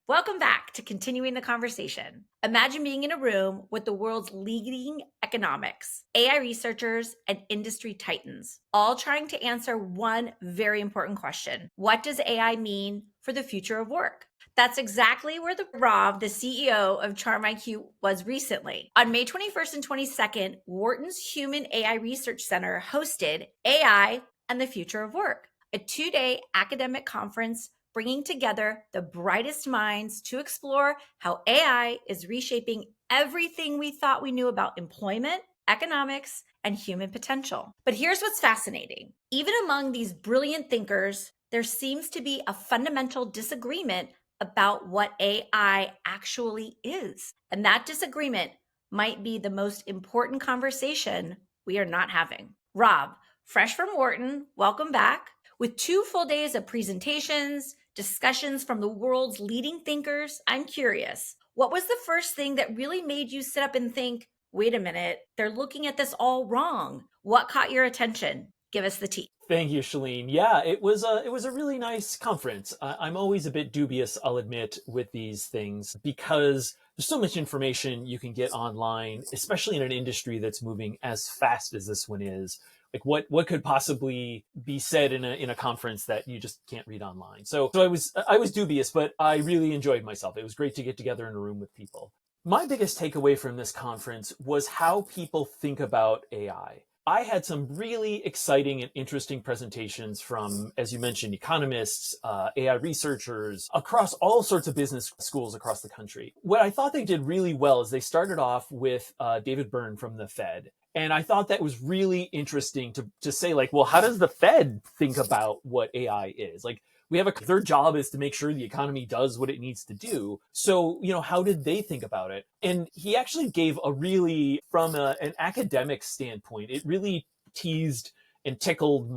Welcome back to continuing the conversation. Imagine being in a room with the world's leading economics, AI researchers, and industry titans, all trying to answer one very important question. What does AI mean for the future of work? That's exactly where Rob, the CEO of CharmIQ, was recently. On May 21st and 22nd, Wharton's Human AI Research Center hosted AI and the Future of Work, a 2-day academic conference bringing together the brightest minds to explore how AI is reshaping everything we thought we knew about employment, economics, and human potential. But here's what's fascinating. Even among these brilliant thinkers, there seems to be a fundamental disagreement about what AI actually is. And that disagreement might be the most important conversation we are not having. Rob, fresh from Wharton, welcome back. With 2 full days of presentations, discussions from the world's leading thinkers, I'm curious, what was the first thing that really made you sit up and think, wait a minute, they're looking at this all wrong? What caught your attention? Give us the tea. Thank you, Shalene. Yeah, it was a really nice conference. I'm always a bit dubious, I'll admit, with these things because there's so much information you can get online, especially in an industry that's moving as fast as this one is. Like what could possibly be said in a conference that you just can't read online? So I was dubious, but I really enjoyed myself. It was great to get together in a room with people. My biggest takeaway from this conference was how people think about AI. I had some really exciting and interesting presentations from, as you mentioned, economists, AI researchers across all sorts of business schools across the country. What I thought they did really well is they started off with David Byrne from the Fed. And I thought that was really interesting to say, like, well, how does the Fed think about what AI is? Like, we have their job is to make sure the economy does what it needs to do. So, how did they think about it? And he actually gave a really, from an academic standpoint, it really teased and tickled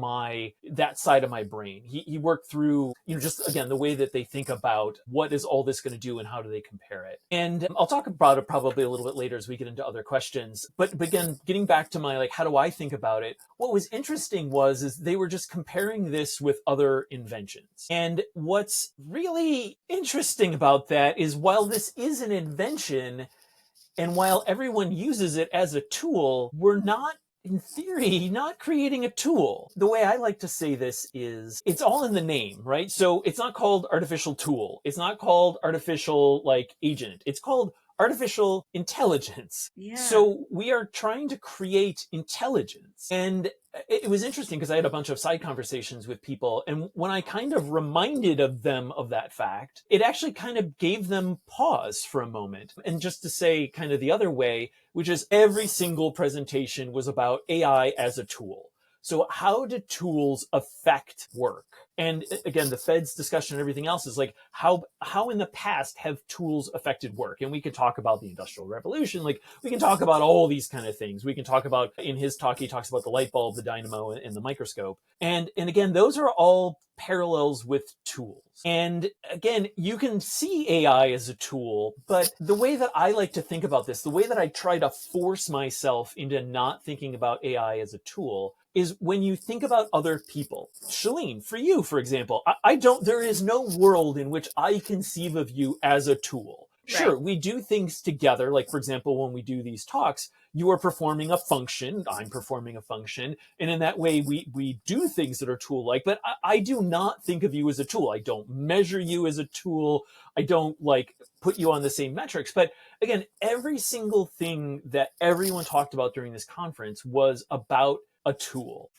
that side of my brain. He worked through, just again, the way that they think about what is all this going to do and how do they compare it. And I'll talk about it probably a little bit later as we get into other questions. But again, getting back to my, like, how do I think about it? What was interesting is they were just comparing this with other inventions. And what's really interesting about that is while this is an invention, and while everyone uses it as a tool, we're not, in theory, not creating a tool. The way I like to say this is it's all in the name, right? So it's not called artificial tool. It's not called artificial agent. It's called artificial intelligence. Yeah. So we are trying to create intelligence. And it was interesting because I had a bunch of side conversations with people. And when I kind of reminded of them of that fact, it actually kind of gave them pause for a moment. And just to say kind of the other way, which is every single presentation was about AI as a tool. So how do tools affect work? And again, the Fed's discussion and everything else is like, how in the past have tools affected work? And we can talk about the Industrial Revolution. Like, we can talk about all these kind of things. We can talk about, in his talk, he talks about the light bulb, the dynamo, and the microscope. And again, those are all parallels with tools. And again, you can see AI as a tool, but the way that I like to think about this, the way that I try to force myself into not thinking about AI as a tool, is when you think about other people. Shalene, for you, for example, there is no world in which I conceive of you as a tool. Sure, Right. we do things together. Like, for example, when we do these talks, you are performing a function, I'm performing a function. And in that way, we do things that are tool-like, but I do not think of you as a tool. I don't measure you as a tool. I don't put you on the same metrics. But again, every single thing that everyone talked about during this conference was about a tool.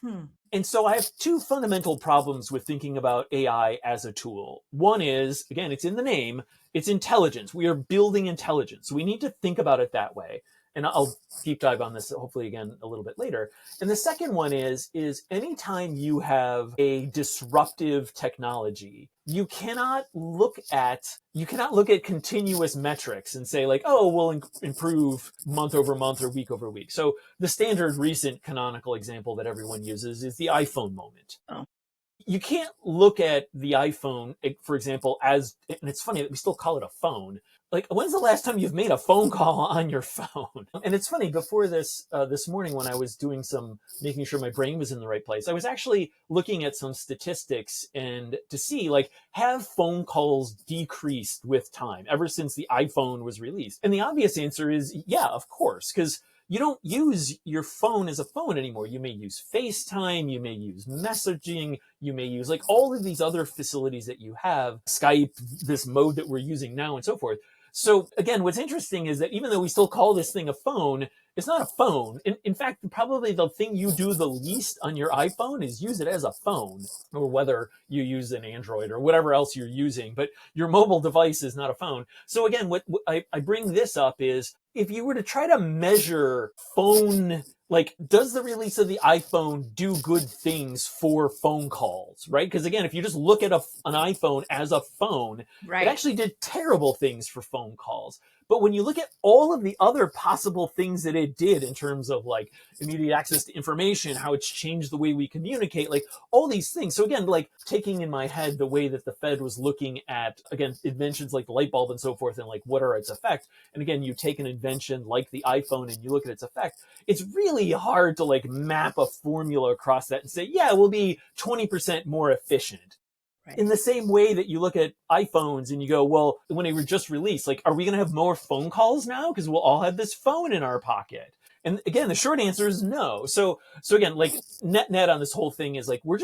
And so I have 2 fundamental problems with thinking about AI as a tool. One is, again, it's in the name, it's intelligence. We are building intelligence. So we need to think about it that way. And I'll deep dive on this hopefully again a little bit later. And the second one is anytime you have a disruptive technology, you cannot look at continuous metrics and say like, oh, we'll improve month over month or week over week. So the standard recent canonical example that everyone uses is the iPhone moment. Oh. You can't look at the iPhone, for example, as, and it's funny that we still call it a phone. Like, when's the last time you've made a phone call on your phone? And it's funny, before this morning, when I was doing some, making sure my brain was in the right place, I was actually looking at some statistics and to see, like, have phone calls decreased with time ever since the iPhone was released? And the obvious answer is, yeah, of course, because you don't use your phone as a phone anymore. You may use FaceTime, you may use messaging, you may use like all of these other facilities that you have, Skype, this mode that we're using now, and so forth. So again, what's interesting is that even though we still call this thing a phone, it's not a phone. In fact, probably the thing you do the least on your iPhone is use it as a phone, or whether you use an Android or whatever else you're using, but your mobile device is not a phone. So again, what I bring this up is, if you were to try to measure phone, like, does the release of the iPhone do good things for phone calls, right? Because again, if you just look at an iPhone as a phone, it Right. actually did terrible things for phone calls. But when you look at all of the other possible things that it did in terms of like immediate access to information, how it's changed the way we communicate, like all these things. So again, like taking in my head the way that the Fed was looking at, again, inventions like the light bulb and so forth, and like what are its effects. And again, you take an invention like the iPhone and you look at its effect, it's really hard to like map a formula across that and say, yeah, it will be 20% more efficient. In Right. the same way that you look at iPhones and you go, well, when they were just released, like, are we going to have more phone calls now? Because we'll all have this phone in our pocket. And again, the short answer is no. So again, like net on this whole thing is like, we're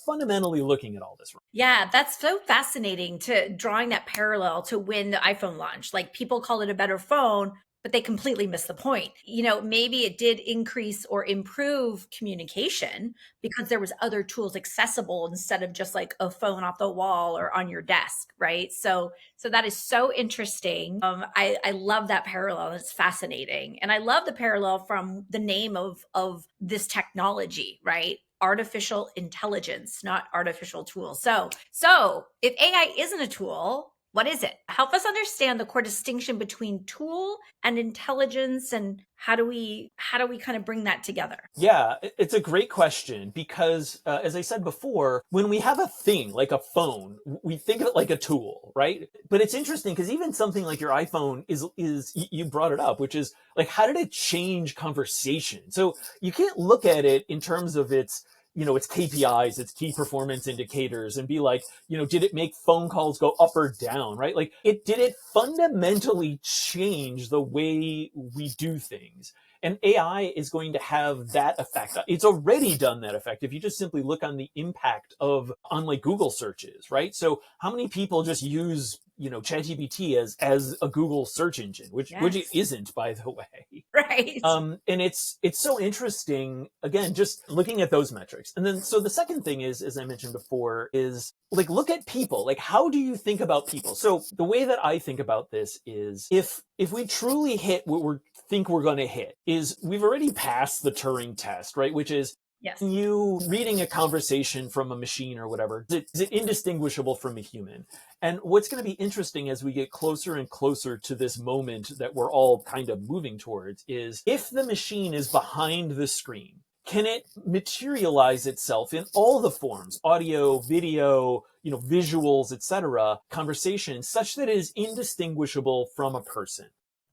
fundamentally looking at all this. Yeah, that's so fascinating, to drawing that parallel to when the iPhone launched. Like, people call it a better phone, but they completely miss the point. Maybe it did increase or improve communication because there was other tools accessible instead of just like a phone off the wall or on your desk, right? So that is so interesting. I love that parallel. It's fascinating. And I love the parallel from the name of this technology, right? Artificial intelligence, not artificial tools. So if AI isn't a tool, what is it? Help us understand the core distinction between tool and intelligence, and how do we kind of bring that together? Yeah, it's a great question because, as I said before, when we have a thing like a phone, we think of it like a tool, right? But it's interesting because even something like your iPhone is you brought it up, which is like, how did it change conversation? So you can't look at it in terms of its KPIs, its key performance indicators, and be like, did it make phone calls go up or down, right? Like, did it fundamentally change the way we do things? And AI is going to have that effect. It's already done that effect. If you just simply look on the impact on like Google searches, right? So how many people just use, ChatGPT as a Google search engine, which it Yes. isn't, by the way. Right. And it's so interesting, again, just looking at those metrics. And then, so the second thing is, as I mentioned before, is like, look at people. Like, how do you think about people? So the way that I think about this is, if we truly hit what we think we're going to hit, is we've already passed the Turing test, right? Which is, Yes. you reading a conversation from a machine or whatever, is it indistinguishable from a human? And what's going to be interesting as we get closer and closer to this moment that we're all kind of moving towards is, if the machine is behind the screen, can it materialize itself in all the forms, audio, video, visuals, etc., conversation, such that it is indistinguishable from a person?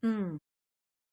Mm.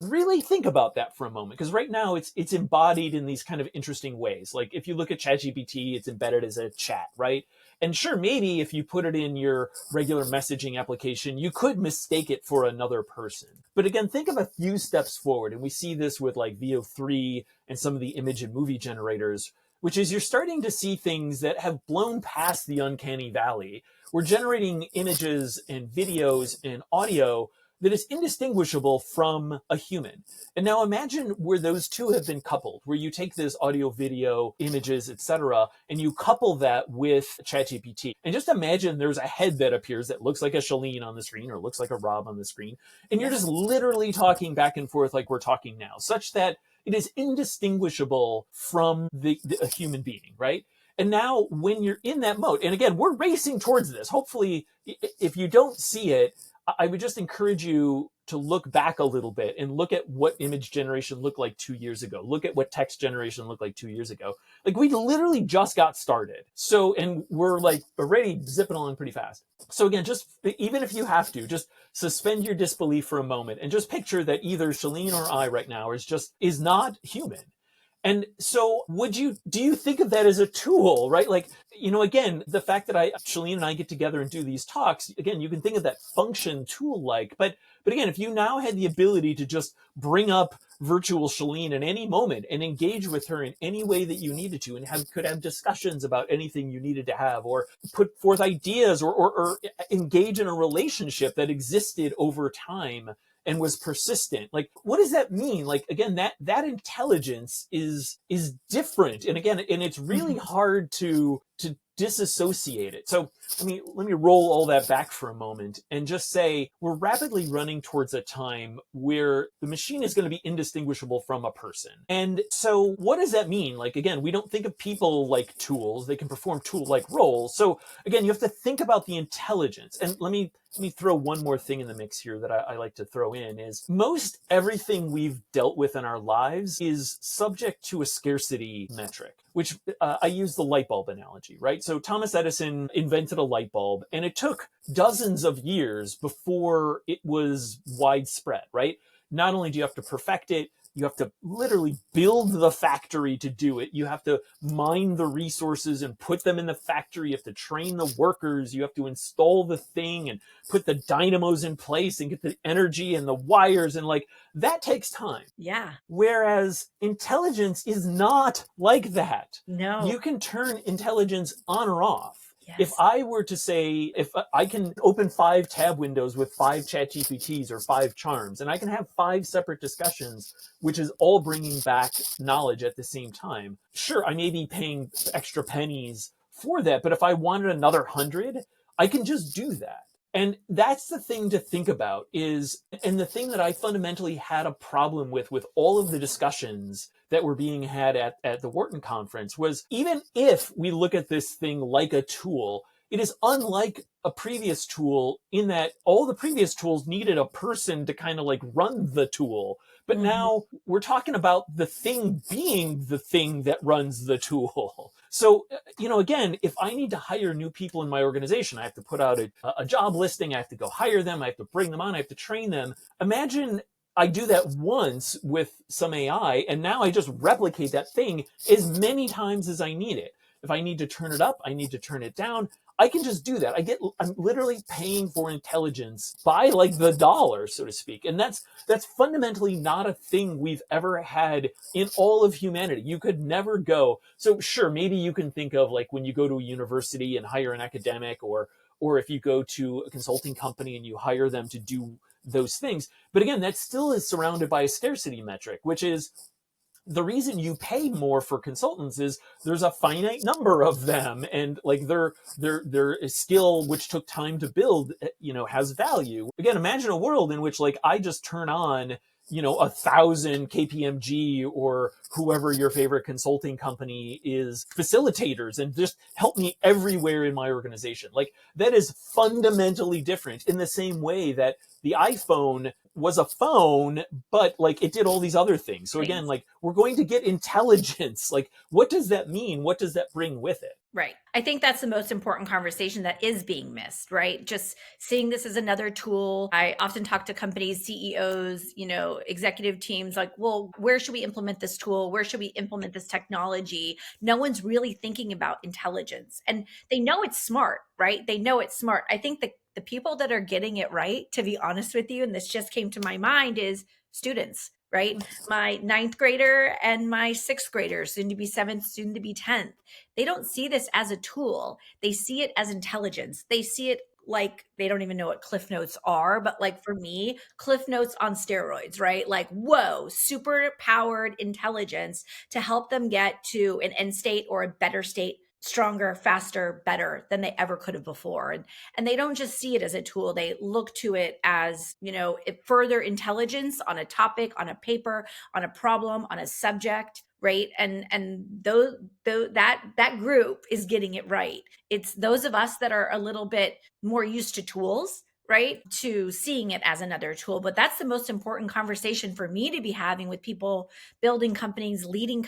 Really think about that for a moment, because right now it's embodied in these kind of interesting ways. Like, if you look at ChatGPT, it's embedded as a chat, right? And sure, maybe if you put it in your regular messaging application, you could mistake it for another person. But again, think of a few steps forward, and we see this with like VO3 and some of the image and movie generators, which is, you're starting to see things that have blown past the uncanny valley. We're generating images and videos and audio that is indistinguishable from a human. And now imagine where those two have been coupled, where you take this audio, video, images, etc., and you couple that with ChatGPT. And just imagine there's a head that appears that looks like a Shalene on the screen, or looks like a Rob on the screen, and you're Yes. just literally talking back and forth like we're talking now, such that it is indistinguishable from a human being, right? And now when you're in that mode, and again, we're racing towards this. Hopefully, if you don't see it, I would just encourage you to look back a little bit and look at what image generation looked like 2 years ago. Look at what text generation looked like 2 years ago. Like we literally just got started. So, and we're like already zipping along pretty fast. So again, just even if you have to, just suspend your disbelief for a moment and just picture that either Shalene or I right now is not human. And so do you think of that as a tool, right? Like, again, the fact that Shalene and I get together and do these talks, again, you can think of that function tool like, but again, if you now had the ability to just bring up virtual Shalene in any moment and engage with her in any way that you needed to and could have discussions about anything you needed to have or put forth ideas or engage in a relationship that existed over time and was persistent. Like, what does that mean? Like, again, that intelligence is different. And again, and it's really hard to disassociate it. So let me roll all that back for a moment and just say we're rapidly running towards a time where the machine is going to be indistinguishable from a person. And so what does that mean? Like, again, we don't think of people like tools. They can perform tool-like roles. So again, you have to think about the intelligence. And let me throw one more thing in the mix here that I like to throw in is most everything we've dealt with in our lives is subject to a scarcity metric, which I use the light bulb analogy, right? So Thomas Edison invented a light bulb and it took dozens of years before it was widespread, right? Not only do you have to perfect it, you have to literally build the factory to do it. You have to mine the resources and put them in the factory. You have to train the workers. You have to install the thing and put the dynamos in place and get the energy and the wires. And like that takes time. Yeah. Whereas intelligence is not like that. No. You can turn intelligence on or off. Yes. If I were to say, if I can open 5 tab windows with 5 chat GPTs or 5 charms, and I can have 5 separate discussions, which is all bringing back knowledge at the same time. Sure, I may be paying extra pennies for that, but if I wanted another 100, I can just do that. And that's the thing to think about and the thing that I fundamentally had a problem with all of the discussions that were being had at the Wharton conference was even if we look at this thing like a tool, it is unlike a previous tool in that all the previous tools needed a person to kind of like run the tool. But now we're talking about the thing being the thing that runs the tool. So, again, if I need to hire new people in my organization, I have to put out a job listing. I have to go hire them. I have to bring them on. I have to train them. Imagine I do that once with some AI, and now I just replicate that thing as many times as I need it. If I need to turn it up, I need to turn it down. I can just do that. I'm literally paying for intelligence by like the dollar, so to speak. And that's fundamentally not a thing we've ever had in all of humanity. You could never go. So sure, maybe you can think of like when you go to a university and hire an academic or if you go to a consulting company and you hire them to do those things. But again, that still is surrounded by a scarcity metric, which is the reason you pay more for consultants is there's a finite number of them, and like their skill, which took time to build, has value. Again, imagine a world in which like I just turn on 1,000 KPMG or whoever your favorite consulting company is facilitators and just help me everywhere in my organization. Like that is fundamentally different in the same way that the iPhone was a phone, but like it did all these other things. So again, like we're going to get intelligence. Like what does that mean? What does that bring with it? Right. I think that's the most important conversation that is being missed, right? Just seeing this as another tool. I often talk to companies, CEOs, executive teams like, well, where should we implement this tool? Where should we implement this technology? No one's really thinking about intelligence. And they know it's smart, right? They know it's smart. I think the people that are getting it right, to be honest with you, and this just came to my mind, is students. Right? My 9th grader and my 6th grader, soon to be 7th, soon to be 10th. They don't see this as a tool. They see it as intelligence. They see it like they don't even know what Cliff Notes are, but like for me, Cliff Notes on steroids, right? Like, whoa, super powered intelligence to help them get to an end state or a better state, stronger, faster, better than they ever could have before. And they don't just see it as a tool. They look to it as, further intelligence on a topic, on a paper, on a problem, on a subject, right? And that group is getting it right. It's those of us that are a little bit more used to tools right, to seeing it as another tool. But that's the most important conversation for me to be having with people building companies, leading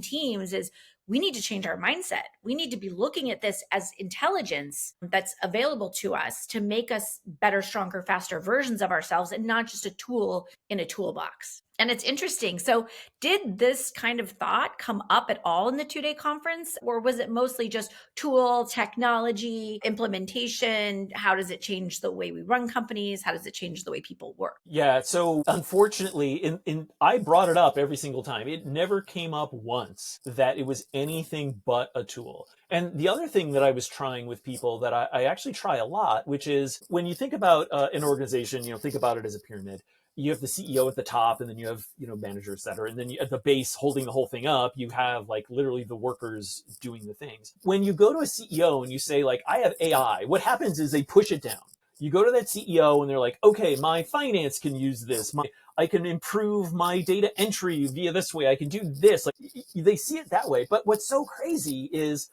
teams is we need to change our mindset. We need to be looking at this as intelligence that's available to us to make us better, stronger, faster versions of ourselves and not just a tool in a toolbox. And it's interesting. So, did this kind of thought come up at all in the 2-day conference, or was it mostly just tool, technology, implementation? How does it change the way we run companies? How does it change the way people work? Yeah, so unfortunately, in I brought it up every single time. It never came up once that it was anything but a tool. And the other thing that I was trying with people that I actually try a lot, which is when you think about an organization, think about it as a pyramid. You have the CEO at the top, and then you have managers, et cetera, and then at the base holding the whole thing up, you have like literally the workers doing the things. When you go to a CEO and you say like, I have AI, what happens is they push it down. You go to that CEO and they're like, okay, my finance can use this. I can improve my data entry via this way. I can do this. Like they see it that way. But what's so crazy is,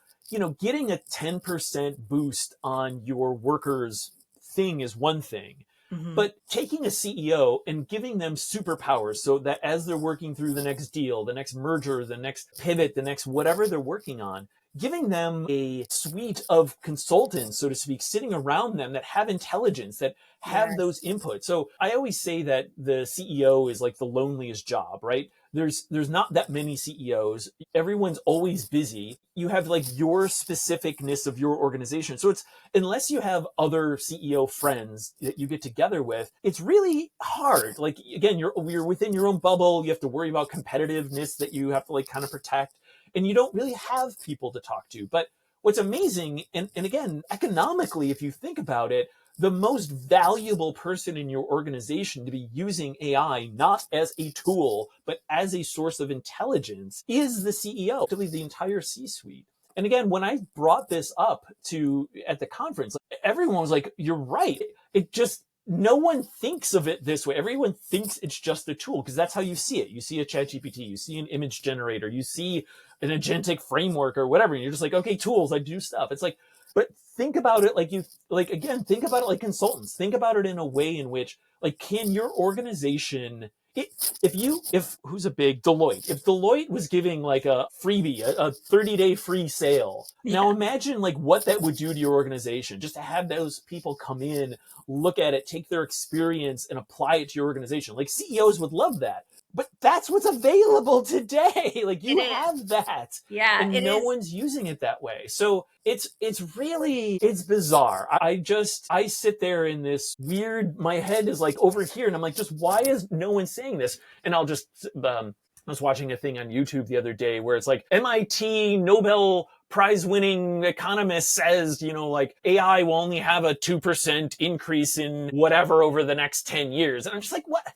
getting a 10% boost on your workers thing is one thing. Mhm. But taking a CEO and giving them superpowers so that as they're working through the next deal, the next merger, the next pivot, the next whatever they're working on, giving them a suite of consultants, so to speak, sitting around them that have intelligence, that have those Yes. inputs. So I always say that the CEO is like the loneliest job, right? There's not that many CEOs. Everyone's always busy. You have like your specificness of your organization. So it's unless you have other CEO friends that you get together with, it's really hard. Like again, you're within your own bubble. You have to worry about competitiveness that you have to like kind of protect, and you don't really have people to talk to. But what's amazing, and again, economically, if you think about it, the most valuable person in your organization to be using AI not as a tool, but as a source of intelligence is the CEO, particularly the entire C-suite. And again, when I brought this up to at the conference, everyone was like, "You're right." It just no one thinks of it this way. Everyone thinks it's just a tool because that's how you see it. You see a chat GPT, you see an image generator, you see an agentic framework or whatever. And you're just like, okay, tools, I do stuff. It's like, but think about it again, think about it like consultants. Think about it in a way in which, like, can your organization, if who's a big Deloitte, if Deloitte was giving like a freebie, a 30-day free sale, now Yeah. imagine like what that would do to your organization just to have those people come in, look at it, take their experience and apply it to your organization. Like CEOs would love that. But that's what's available today. Like It you is. have that Yeah, and it no is. one's using it that way. So it's bizarre. I sit there in this weird, my head is like over here and I'm like, just why is no one saying this? And I was watching a thing on YouTube the other day where it's like MIT Nobel prize winning economist says, like AI will only have a 2% increase in whatever over the next 10 years. And I'm just like, what?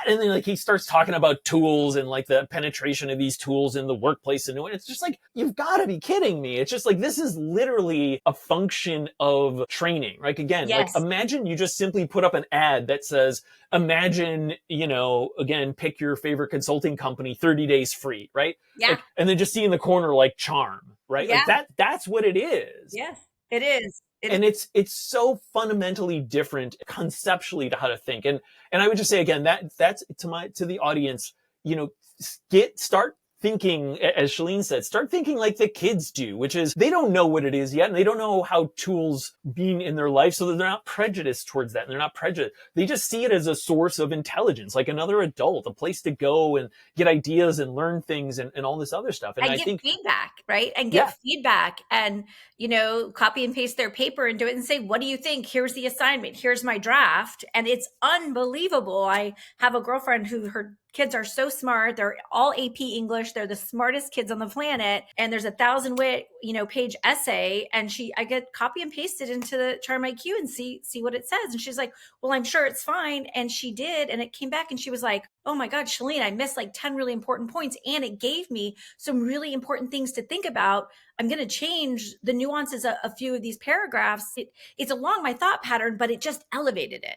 And then like he starts talking about tools and like the penetration of these tools in the workplace, and it's just like, you've got to be kidding me. It's just like, this is literally a function of training. Like again, like Yes. imagine you just simply put up an ad that says, imagine, again, pick your favorite consulting company, 30 days free, right? Yeah. Like, and then just see in the corner like charm, right? Yeah. Like that's what it is. Yes. It is. It is. And it's so fundamentally different conceptually to how to think. And I would just say again, that's to the audience, start thinking, as Shalene said, start thinking like the kids do, which is they don't know what it is yet, and they don't know how tools being in their life, so that they're not prejudiced towards that, and they're not prejudiced. They just see it as a source of intelligence, like another adult, a place to go and get ideas and learn things and all this other stuff. And And I give think, feedback, right? And give yeah, feedback and, copy and paste their paper and do it and say, what do you think? Here's the assignment. Here's my draft. And it's unbelievable. I have a girlfriend who her kids are so smart. They're all AP English. They're the smartest kids on the planet. And there's a 1,000 page essay. And I get copy and pasted into the CharmIQ and see what it says. And she's like, well, I'm sure it's fine. And she did. And it came back and she was like, oh my God, Shalene, I missed like 10 really important points. And it gave me some really important things to think about. I'm going to change the nuances of a few of these paragraphs. It's along my thought pattern, but it just elevated it.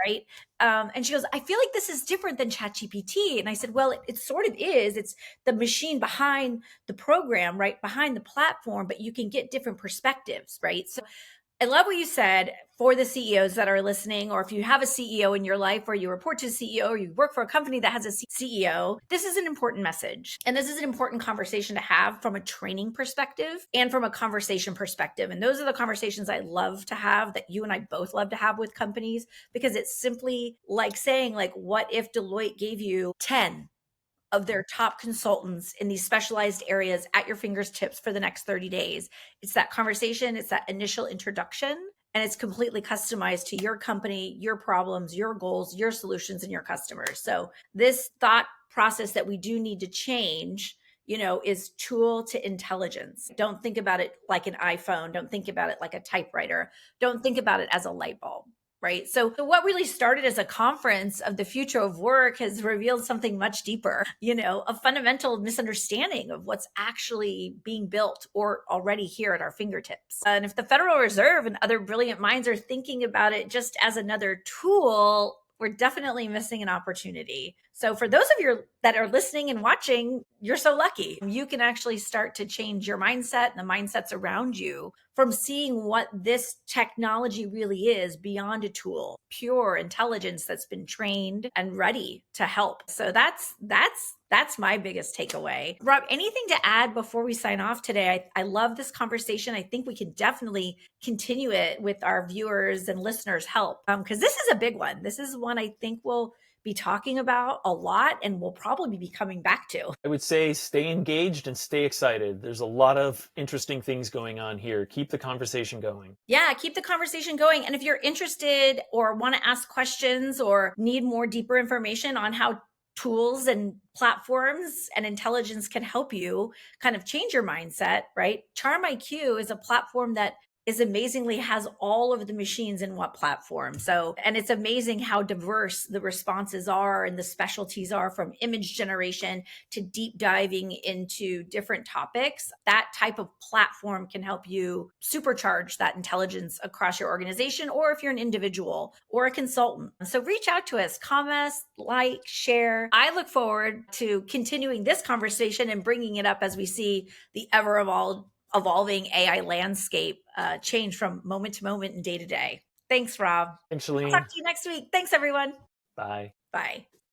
Right. And she goes, I feel like this is different than ChatGPT. And I said, well, it sort of is. It's the machine behind the program, right? Behind the platform, but you can get different perspectives. Right. So I love what you said for the CEOs that are listening, or if you have a CEO in your life or you report to a CEO or you work for a company that has a CEO, this is an important message. And this is an important conversation to have from a training perspective and from a conversation perspective. And those are the conversations I love to have, that you and I both love to have with companies, because it's simply like saying, like, what if Deloitte gave you 10 of their top consultants in these specialized areas at your fingertips for the next 30 days. It's that conversation, it's that initial introduction, and it's completely customized to your company, your problems, your goals, your solutions, and your customers. So, this thought process that we do need to change, is tool to intelligence. Don't think about it like an iPhone. Don't think about it like a typewriter. Don't think about it as a light bulb. Right. So, what really started as a conference of the future of work has revealed something much deeper, a fundamental misunderstanding of what's actually being built or already here at our fingertips. And if the Federal Reserve and other brilliant minds are thinking about it just as another tool, we're definitely missing an opportunity. So for those of you that are listening and watching, you're so lucky. You can actually start to change your mindset and the mindsets around you from seeing what this technology really is beyond a tool, pure intelligence that's been trained and ready to help. So that's my biggest takeaway. Rob, anything to add before we sign off today? I love this conversation. I think we can definitely continue it with our viewers and listeners' help, because this is a big one. This is one I think we'll be talking about a lot and we'll probably be coming back to. I would say stay engaged and stay excited. There's a lot of interesting things going on here. Keep the conversation going. Yeah, keep the conversation going. And if you're interested or want to ask questions or need more deeper information on how tools and platforms and intelligence can help you kind of change your mindset, right? CharmIQ is a platform that is amazingly has all of the machines in what platform. So, and it's amazing how diverse the responses are and the specialties are, from image generation to deep diving into different topics. That type of platform can help you supercharge that intelligence across your organization, or if you're an individual or a consultant. So reach out to us, comment, like, share. I look forward to continuing this conversation and bringing it up as we see the ever evolving AI landscape change from moment to moment and day to day. Thanks, Rob. Thanks, I'll talk Shalene. to you next week. Thanks, everyone. Bye. Bye.